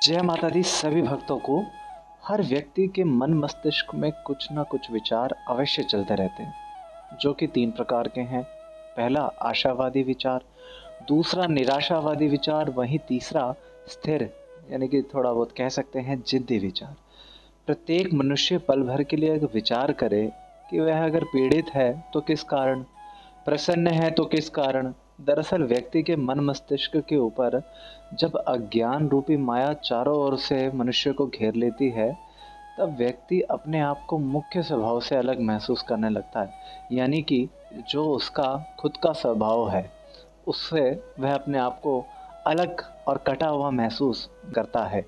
जय माता दी सभी भक्तों को। हर व्यक्ति के मन मस्तिष्क में कुछ ना कुछ विचार अवश्य चलते रहते हैं, जो कि 3 प्रकार के हैं। पहला आशावादी विचार, दूसरा निराशावादी विचार, वहीं तीसरा स्थिर यानी कि थोड़ा बहुत कह सकते हैं जिद्दी विचार। प्रत्येक मनुष्य पल भर के लिए अगर विचार करे कि वह अगर पीड़ित है तो किस कारण, प्रसन्न है तो किस कारण। दरअसल व्यक्ति के मन मस्तिष्क के ऊपर जब अज्ञान रूपी माया चारों ओर से मनुष्य को घेर लेती है, तब व्यक्ति अपने आप को मुख्य स्वभाव से अलग महसूस करने लगता है। यानी कि जो उसका खुद का स्वभाव है, उससे वह अपने आप को अलग और कटा हुआ महसूस करता है।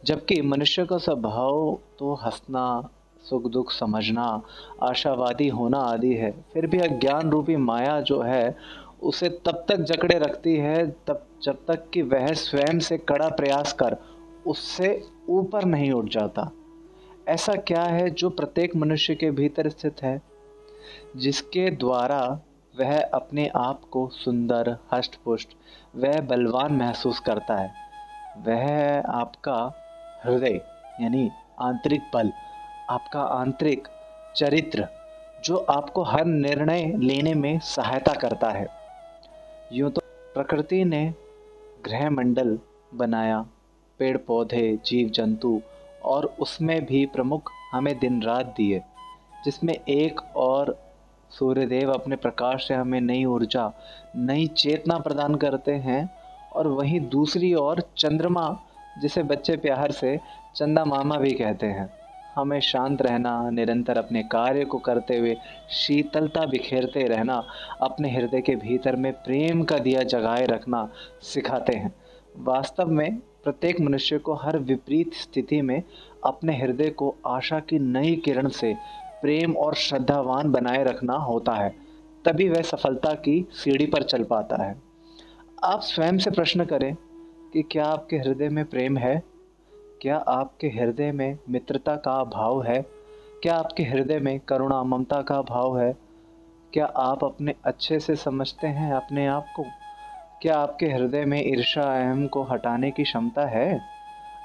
जबकि मनुष्य का स्वभाव तो हंसना, सुख दुख समझना, आशावादी होना आदि है। फिर भी अज्ञान रूपी माया जो है उसे तब तक जकड़े रखती है तब जब तक कि वह स्वयं से कड़ा प्रयास कर उससे ऊपर नहीं उठ जाता। ऐसा क्या है जो प्रत्येक मनुष्य के भीतर स्थित है, जिसके द्वारा वह अपने आप को सुंदर, हष्ट-पुष्ट वह बलवान महसूस करता है? वह आपका हृदय यानी आंतरिक बल, आपका आंतरिक चरित्र, जो आपको हर निर्णय लेने में सहायता करता है। यूँ तो प्रकृति ने ग्रहमंडल बनाया, पेड़-पौधे, जीव-जंतु, और उसमें भी प्रमुख हमें दिन-रात दिए, जिसमें एक और सूर्यदेव अपने प्रकाश से हमें नई ऊर्जा, नई चेतना प्रदान करते हैं, और वहीं दूसरी ओर चंद्रमा, जिसे बच्चे प्यार से चंदा मामा भी कहते हैं, हमें शांत रहना, निरंतर अपने कार्य को करते हुए शीतलता बिखेरते रहना, अपने हृदय के भीतर में प्रेम का दिया जगाए रखना सिखाते हैं। वास्तव में प्रत्येक मनुष्य को हर विपरीत स्थिति में अपने हृदय को आशा की नई किरण से प्रेम और श्रद्धावान बनाए रखना होता है, तभी वह सफलता की सीढ़ी पर चल पाता है। आप स्वयं से प्रश्न करें कि क्या आपके हृदय में प्रेम है? क्या आपके हृदय में मित्रता का भाव है? क्या आपके हृदय में करुणा, ममता का भाव है? क्या आप अपने अच्छे से समझते हैं अपने आप को? क्या आपके हृदय में ईर्ष्या, अहम को हटाने की क्षमता है?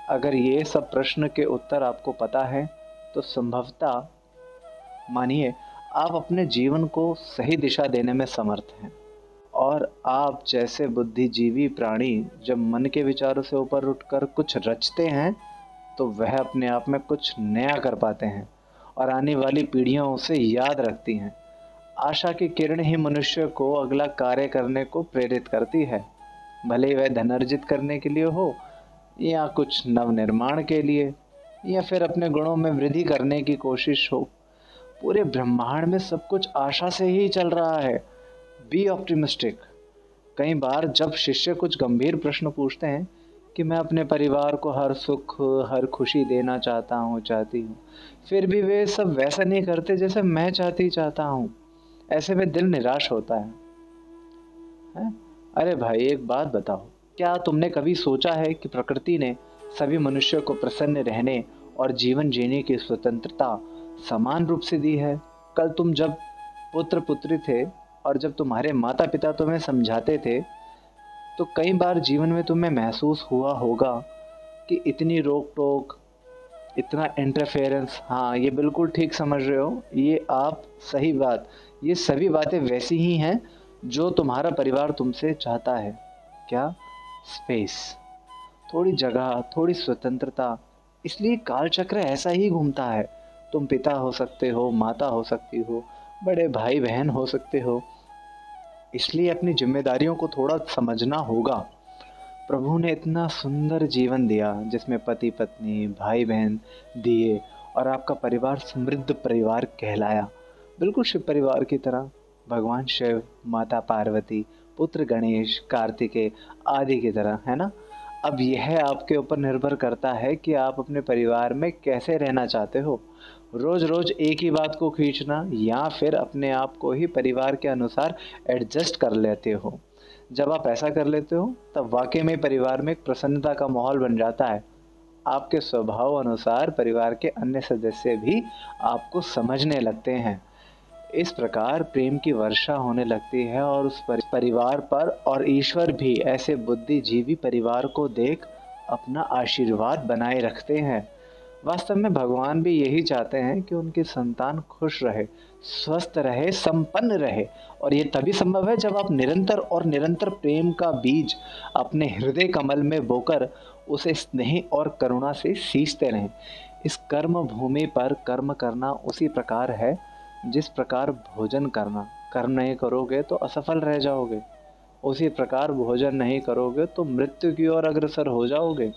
अगर ये सब प्रश्न के उत्तर आपको पता है, तो संभवतः मानिए आप अपने जीवन को सही दिशा देने में समर्थ हैं। और आप जैसे बुद्धिजीवी प्राणी जब मन के विचारों से ऊपर उठकर कुछ रचते हैं, तो वह अपने आप में कुछ नया कर पाते हैं और आने वाली पीढ़ियां उसे याद रखती हैं। आशा की किरण ही मनुष्य को अगला कार्य करने को प्रेरित करती है, भले ही वह धन अर्जित करने के लिए हो, या कुछ नव निर्माण के लिए, या फिर अपने गुणों में वृद्धि करने की कोशिश हो। पूरे ब्रह्मांड में सब कुछ आशा से ही चल रहा है। Be optimistic. कई बार जब शिष्य कुछ गंभीर प्रश्न पूछते हैं कि मैं अपने परिवार को हर सुख, हर खुशी देना चाहता हूँ, चाहती हूँ, फिर भी वे सब वैसा नहीं करते जैसे मैं चाहता हूँ। ऐसे में दिल निराश होता है? अरे भाई एक बात बताओ, क्या तुमने कभी सोचा है कि प्रकृति ने सभी मनुष्यों को प्रसन्न रहने और जीवन जीने की स्वतंत्रता समान रूप से दी है? कल तुम जब पुत्र पुत्री थे और जब तुम्हारे माता पिता तुम्हें समझाते थे, तो कई बार जीवन में तुम्हें महसूस हुआ होगा कि इतनी रोक टोक, इतना इंटरफेरेंस। हाँ, ये बिल्कुल ठीक समझ रहे हो, ये आप सही बात, ये सभी बातें वैसी ही हैं जो तुम्हारा परिवार तुमसे चाहता है। क्या? स्पेस, थोड़ी जगह, थोड़ी स्वतंत्रता। इसलिए कालचक्र ऐसा ही घूमता है। तुम पिता हो सकते हो, माता हो सकती हो, बड़े भाई बहन हो सकते हो। इसलिए अपनी जिम्मेदारियों को थोड़ा समझना होगा। प्रभु ने इतना सुंदर जीवन दिया जिसमें पति पत्नी, भाई बहन दिए, और आपका परिवार समृद्ध परिवार कहलाया, बिल्कुल शिव परिवार की तरह। भगवान शिव, माता पार्वती, पुत्र गणेश, कार्तिकेय आदि की तरह, है ना? अब यह आपके ऊपर निर्भर करता है कि आप अपने परिवार में कैसे रहना चाहते हो। रोज रोज एक ही बात को खींचना, या फिर अपने आप को ही परिवार के अनुसार एडजस्ट कर लेते हो। जब आप ऐसा कर लेते हो, तब वाकई में परिवार में एक प्रसन्नता का माहौल बन जाता है। आपके स्वभाव अनुसार परिवार के अन्य सदस्य भी आपको समझने लगते हैं। इस प्रकार प्रेम की वर्षा होने लगती है, और उस परिवार पर और ईश्वर भी ऐसे बुद्धिजीवी परिवार को देख अपना आशीर्वाद बनाए रखते हैं। वास्तव में भगवान भी यही चाहते हैं कि उनकी संतान खुश रहे, स्वस्थ रहे, संपन्न रहे। और ये तभी संभव है जब आप निरंतर और निरंतर प्रेम का बीज अपने हृदय कमल में बोकर उसे स्नेह और करुणा से सींचते रहें। इस कर्म भूमि पर कर्म करना उसी प्रकार है जिस प्रकार भोजन करना। कर्म नहीं करोगे तो असफल रह जाओगे, उसी प्रकार भोजन नहीं करोगे तो मृत्यु की ओर अग्रसर हो जाओगे।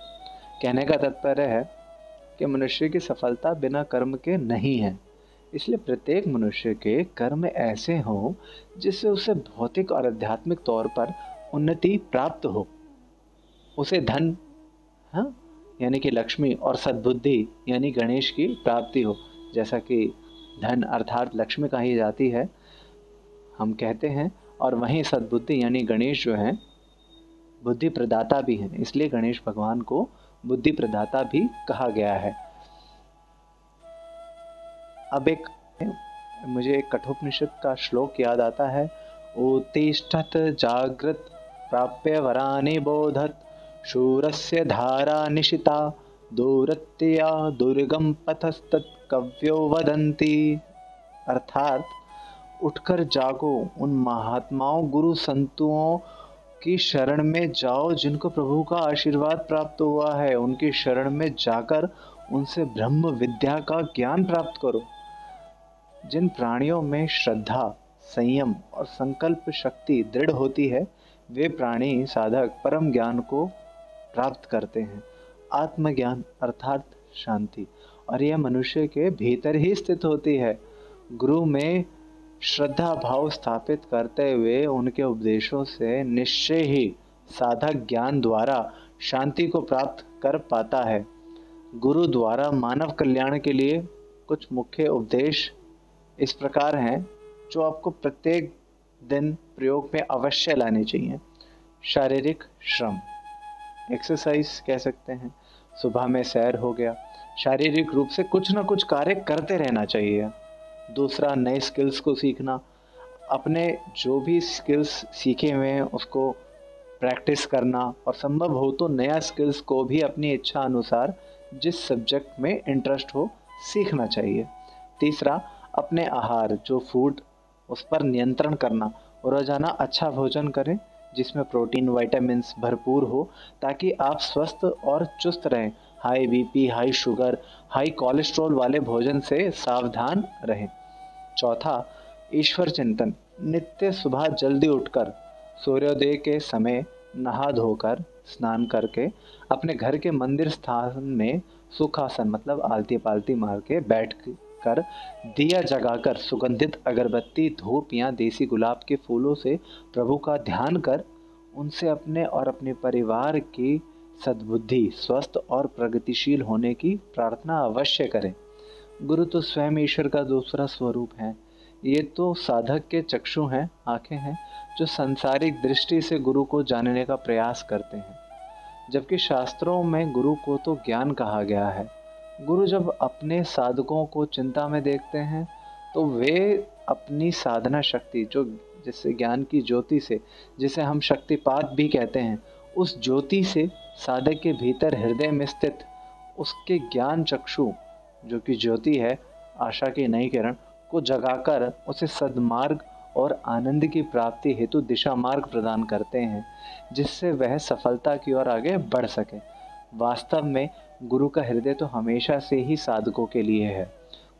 कहने का तात्पर्य है कि मनुष्य की सफलता बिना कर्म के नहीं है। इसलिए प्रत्येक मनुष्य के कर्म ऐसे हों जिससे उसे भौतिक और आध्यात्मिक तौर पर उन्नति प्राप्त हो, उसे धन, हाँ, यानी कि लक्ष्मी, और सद्बुद्धि यानी गणेश की प्राप्ति हो। जैसा कि धन अर्थात लक्ष्मी कही जाती है, हम कहते हैं, और वहीं सद्बुद्धि यानी गणेश जो हैं बुद्धि प्रदाता भी हैं, इसलिए गणेश भगवान को बुद्धि प्रदाता भी कहा गया है। अब मुझे एक कठोपनिषद का श्लोक याद आता है। उत्तिष्ठत जागृत प्राप्य वरानि बोधत शूरस्य धारा निशिता दूरत्या दुर्गम पथस्तत् कव्यो वदन्ति। अर्थात उठकर जागो, उन महात्माओं गुरु संतों की शरण में जाओ जिनको प्रभु का आशीर्वाद प्राप्त हुआ है। उनकी शरण में जाकर उनसे ब्रह्म विद्या का ज्ञान प्राप्त करो। जिन प्राणियों में श्रद्धा, संयम और संकल्प शक्ति दृढ़ होती है, वे प्राणी साधक परम ज्ञान को प्राप्त करते हैं, आत्मज्ञान अर्थात शांति, और यह मनुष्य के भीतर ही स्थित होती है। गुरु में श्रद्धा भाव स्थापित करते हुए उनके उपदेशों से निश्चय ही साधक ज्ञान द्वारा शांति को प्राप्त कर पाता है। गुरु द्वारा मानव कल्याण के लिए कुछ मुख्य उपदेश इस प्रकार हैं जो आपको प्रत्येक दिन प्रयोग में अवश्य लाने चाहिए। शारीरिक श्रम, एक्सरसाइज कह सकते हैं। सुबह में सैर हो गया। शारीरिक रूप से कुछ ना कुछ कार्य करते रहना चाहिए। दूसरा, नए स्किल्स को सीखना। अपने जो भी स्किल्स सीखे हुए हैं उसको प्रैक्टिस करना, और संभव हो तो नया स्किल्स को भी अपनी इच्छा अनुसार जिस सब्जेक्ट में इंटरेस्ट हो सीखना चाहिए। तीसरा, अपने आहार जो फूड उस पर नियंत्रण करना। रोजाना अच्छा भोजन करें जिसमें प्रोटीन विटामिन्स भरपूर हो, ताकि आप स्वस्थ और चुस्त रहें। High BP, high sugar, high cholesterol वाले भोजन से सावधान रहें। चौथा, ईश्वर चिंतन। नित्य सुबह जल्दी उठकर सूर्योदय के समय नहा धोकर स्नान करके अपने घर के मंदिर स्थान में सुखासन मतलब आलती पालती मार के बैठ कर दिया जगाकर सुगंधित अगरबत्ती, धूप या देसी गुलाब के फूलों से प्रभु का ध्यान कर उनसे अपने और अपने परिवार की सद्बुद्धि, स्वस्थ और प्रगतिशील होने की प्रार्थना अवश्य करें। गुरु तो स्वयं ईश्वर का दूसरा स्वरूप है। ये तो साधक के चक्षु हैं, आंखें हैं, जो सांसारिक दृष्टि से गुरु को जानने का प्रयास करते हैं। जबकि शास्त्रों में गुरु को तो ज्ञान कहा गया है। गुरु जब अपने साधकों को चिंता में देखते हैं तो वे अपनी साधना शक्ति, जो जिससे ज्ञान की ज्योति से, जिसे हम शक्तिपात भी कहते हैं, उस ज्योति से साधक के भीतर हृदय में स्थित उसके ज्ञान चक्षु, जो कि ज्योति है, आशा की नई किरण को जगाकर उसे सद्मार्ग और आनंद की प्राप्ति हेतु दिशा मार्ग प्रदान करते हैं, जिससे वह सफलता की ओर आगे बढ़ सके। वास्तव में गुरु का हृदय तो हमेशा से ही साधकों के लिए है।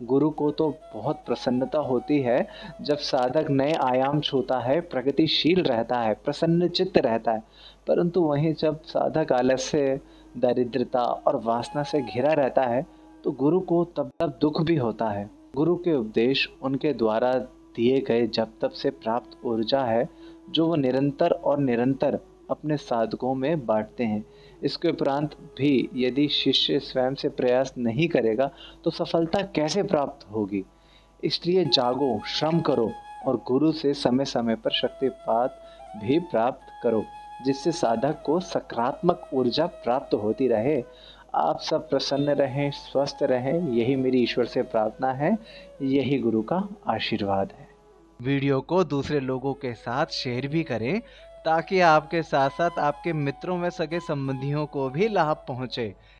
गुरु को तो बहुत प्रसन्नता होती है जब साधक नए आयाम छूता है, प्रगतिशील रहता है, प्रसन्न चित्त रहता है। परंतु वहीं जब साधक आलस्य, दरिद्रता और वासना से घिरा रहता है तो गुरु को तब तब दुख भी होता है। गुरु के उपदेश उनके द्वारा दिए गए जब तब से प्राप्त ऊर्जा है, जो वो निरंतर और निरंतर अपने साधकों में बांटते हैं। इसके उपरांत भी यदि शिष्य स्वयं से प्रयास नहीं करेगा तो सफलता कैसे प्राप्त होगी। इसलिए जागो, श्रम करो और गुरु से समय समय पर शक्तिपात भी प्राप्त करो, जिससे साधक को सकारात्मक ऊर्जा प्राप्त होती रहे। आप सब प्रसन्न रहें, स्वस्थ रहें, यही मेरी ईश्वर से प्रार्थना है, यही गुरु का आशीर्वाद है। वीडियो को दूसरे लोगों के साथ शेयर भी करें ताकि आपके साथ साथ आपके मित्रों में सगे संबंधियों को भी लाभ पहुंचे।